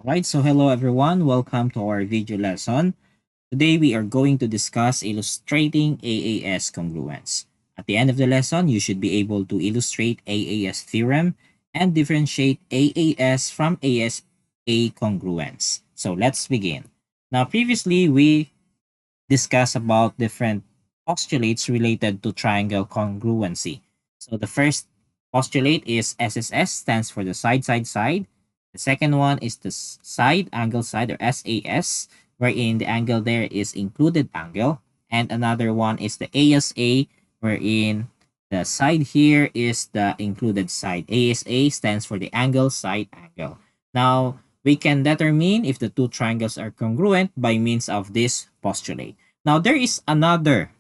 Alright, so hello everyone. Welcome to our video lesson. Today we are going to discuss illustrating AAS congruence. At the end of the lesson, you should be able to illustrate AAS theorem and differentiate AAS from ASA congruence. So let's begin. Now previously we discussed about different postulates related to triangle congruency. So the first postulate is SSS, stands for the side. The second one is the side angle side, or SAS, wherein the angle there is included angle. And another one is the ASA, wherein the side here is the included side. ASA stands for the angle side angle. Now, we can determine if the two triangles are congruent by means of this postulate. Now, there is another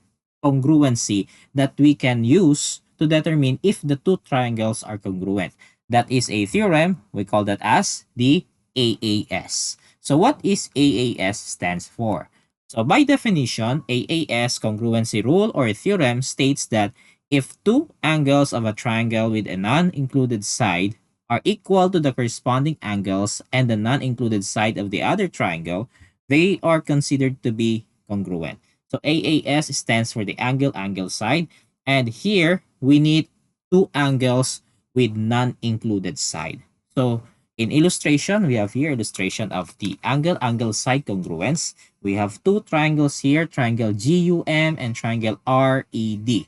congruency that we can use to determine if the two triangles are congruent. That is a theorem. We call that as the AAS. So what is AAS stands for? So by definition, AAS congruency rule or theorem states that if two angles of a triangle with a non-included side are equal to the corresponding angles and the non-included side of the other triangle, they are considered to be congruent. So AAS stands for the angle side, and here we need two angles with non-included side. So in illustration, we have here illustration of the angle side congruence. We have two triangles here, triangle GUM and triangle RED.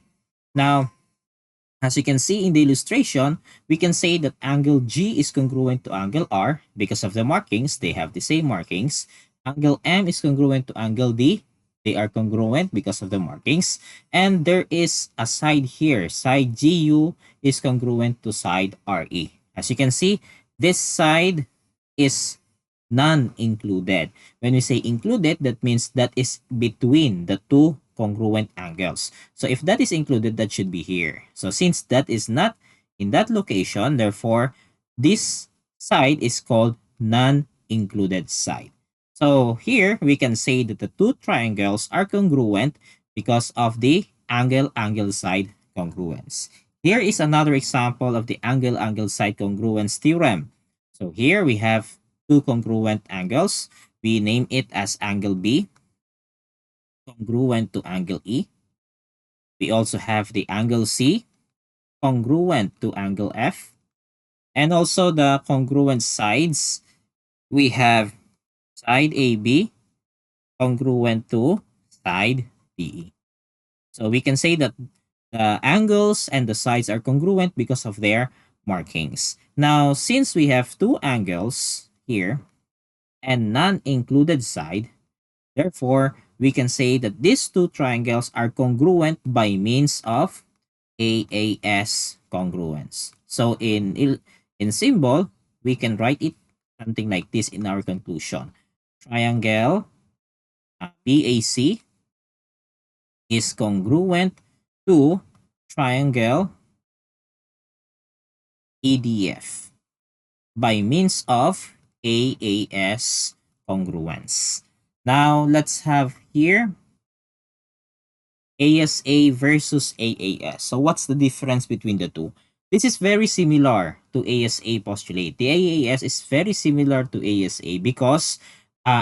Now, as you can see in the illustration, we can say that angle G is congruent to angle R because of the markings. They have the same markings. Angle M is congruent to angle D. They are congruent because of the markings. And there is a side here. Side GU is congruent to side RE. As you can see, this side is non-included. When we say included, that means that is between the two congruent angles. So if that is included, that should be here. So since that is not in that location, therefore, this side is called non-included side. So here, we can say that the two triangles are congruent because of the angle side congruence. Here is another example of the angle side congruence theorem. So here we have two congruent angles. We name it as angle B, congruent to angle E. We also have the angle C, congruent to angle F. And also the congruent sides, we have side AB, congruent to side BE. So we can say that the angles and the sides are congruent because of their markings. Now, since we have two angles here and non-included side, therefore, we can say that these two triangles are congruent by means of AAS congruence. So in symbol, we can write it something like this in our conclusion. Triangle BAC is congruent to triangle EDF by means of AAS congruence. Now, let's have here ASA versus AAS. So what's the difference between the two? This is very similar to ASA postulate. The AAS is very similar to ASA because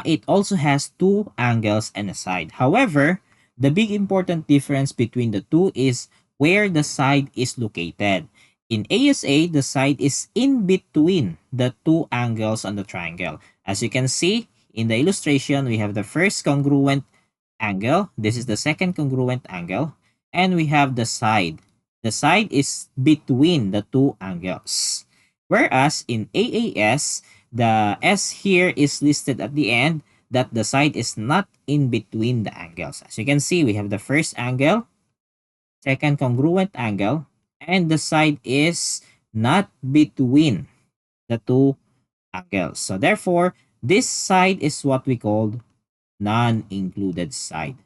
it also has two angles and a side. However, the big important difference between the two is where the side is located. In ASA, the side is in between the two angles on the triangle. As you can see in the illustration, we have the first congruent angle. This is the second congruent angle. And we have the side. The side is between the two angles. Whereas in AAS, the S here is listed at the end that the side is not in between the angles. As you can see, we have the first angle, second congruent angle, and the side is not between the two angles. So therefore, this side is what we call non-included side.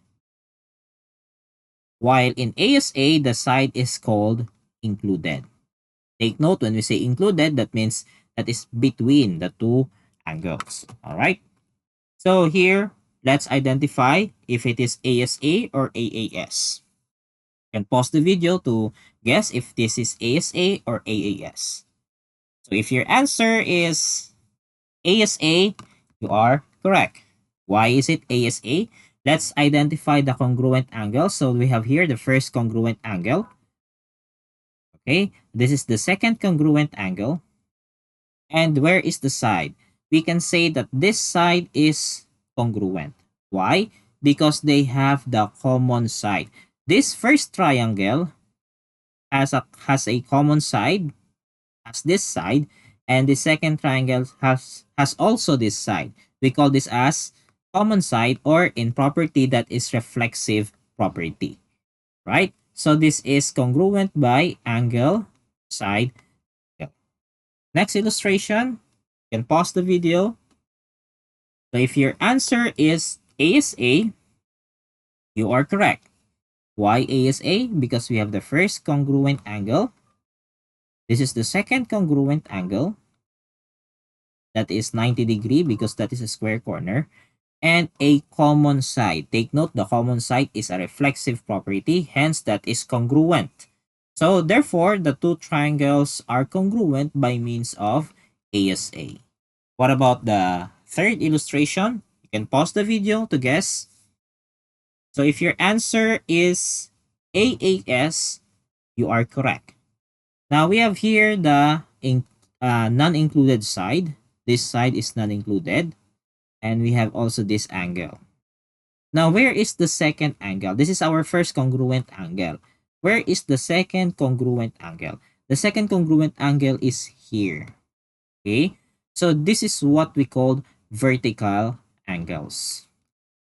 While in ASA, the side is called included. Take note, when we say included, that means that is between the two angles. All right. So here, let's identify if it is ASA or AAS. You can pause the video to guess if this is ASA or AAS. So if your answer is ASA, you are correct. Why is it ASA? Let's identify the congruent angle. So we have here the first congruent angle. Okay, this is the second congruent angle. And where is the side? We can say that this side is congruent. Why? Because they have the common side. This first triangle has a common side, has this side, and the second triangle has also this side. We call this as common side, or in property that is reflexive property, right? So this is congruent by angle, side. Next illustration, you can pause the video. So if your answer is ASA, you are correct. Why ASA? Because we have the first congruent angle. This is the second congruent angle. That is 90 degree because that is a square corner. And a common side. Take note, the common side is a reflexive property, hence that is congruent. So therefore, the two triangles are congruent by means of ASA. What about the third illustration? You can pause the video to guess. So if your answer is AAS, you are correct. Now we have here the non-included side. This side is non-included. And we have also this angle. Now, where is the second angle? This is our first congruent angle. Where is the second congruent angle? The second congruent angle is here. Okay? So this is what we call vertical angles.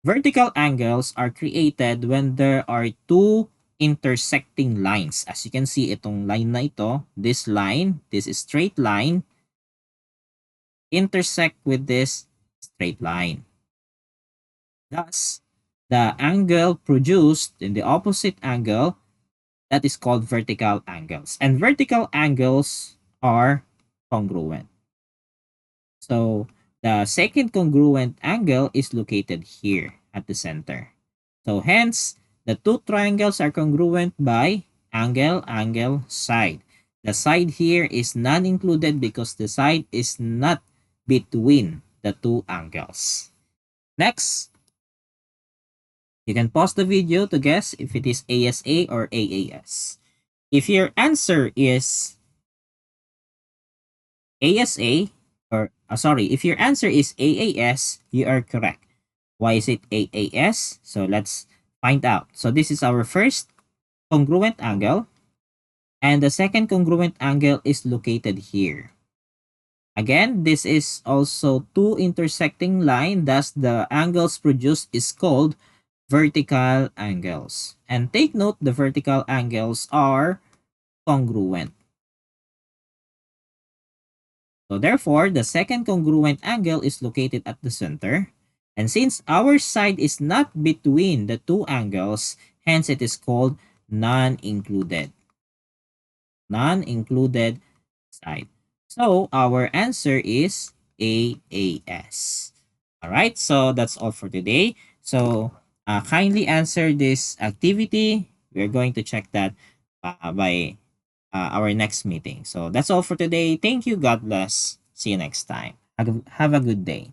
Vertical angles are created when there are two intersecting lines. As you can see, itong line na ito, this line, this is straight line, intersect with this straight line. Thus, the angle produced in the opposite angle, that is called vertical angles. And vertical angles are congruent. So the second congruent angle is located here at the center. So hence, the two triangles are congruent by angle, angle, side. The side here is non-included because the side is not between the two angles. Next, you can pause the video to guess if it is ASA or AAS. If your answer is ASA, if your answer is AAS, you are correct. Why is it AAS? So let's find out. So this is our first congruent angle, and the second congruent angle is located here. Again, this is also two intersecting line, thus the angles produced is called vertical angles. And take note, the vertical angles are congruent. So therefore, the second congruent angle is located at the center. And since our side is not between the two angles, hence it is called non-included. Non-included side. So our answer is AAS. Alright, so that's all for today. So kindly answer this activity. We're going to check that by our next meeting. So that's all for today. Thank you. God bless. See you next time. Have a good day.